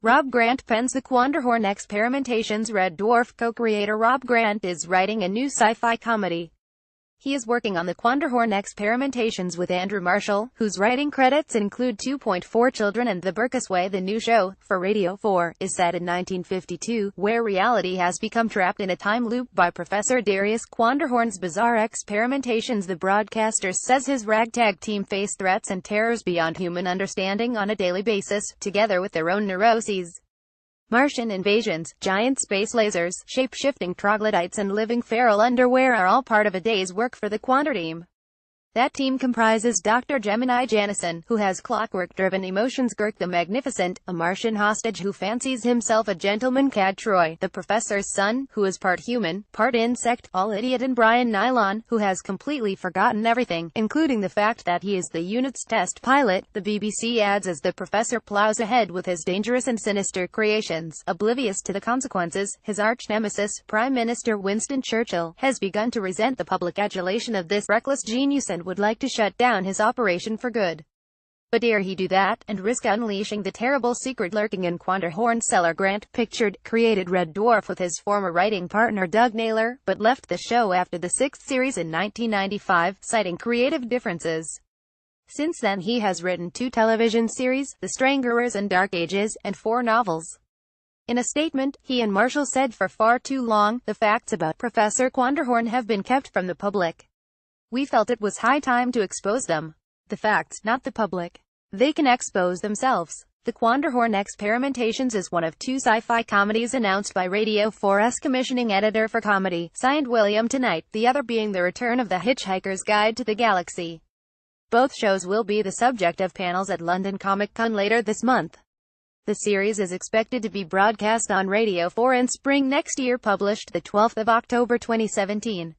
Rob Grant pens the Quanderhorn Xperimentations Red Dwarf. Co-creator Rob Grant is writing a new sci-fi comedy. He is working on the Quanderhorn Experimentations with Andrew Marshall, whose writing credits include 2.4 Children and The Burkus Way. The new show, for Radio 4, is set in 1952, where reality has become trapped in a time loop by Professor Darius Quanderhorn's bizarre experimentations. The broadcaster says his ragtag team face threats and terrors beyond human understanding on a daily basis, together with their own neuroses. Martian invasions, giant space lasers, shape-shifting troglodytes and living feral underwear are all part of a day's work for the Quander team. That team comprises Dr. Gemini Janison, who has clockwork-driven emotions; Girk the Magnificent, a Martian hostage who fancies himself a gentleman; Cad Troy, the professor's son, who is part human, part insect, all idiot; and Brian Nylon, who has completely forgotten everything, including the fact that he is the unit's test pilot. The BBC adds as the professor plows ahead with his dangerous and sinister creations, oblivious to the consequences. His arch-nemesis, Prime Minister Winston Churchill, has begun to resent the public adulation of this reckless genius and would like to shut down his operation for good. But dare he do that, and risk unleashing the terrible secret lurking in Quanderhorn's cellar? Grant created Red Dwarf with his former writing partner Doug Naylor, but left the show after the 6th series in 1995, citing creative differences. Since then he has written 2 television series, The Stranglers and Dark Ages, and 4 novels. In a statement, he and Marshall said, "For far too long, the facts about Professor Quanderhorn have been kept from the public. We felt it was high time to expose them. The facts, not the public. They can expose themselves." The Quanderhorn Experimentations is one of 2 sci-fi comedies announced by Radio 4's commissioning editor for comedy, signed William Tonight, the other being The Return of the Hitchhiker's Guide to the Galaxy. Both shows will be the subject of panels at London Comic Con later this month. The series is expected to be broadcast on Radio 4 in spring next year. Published the 12th of October 2017.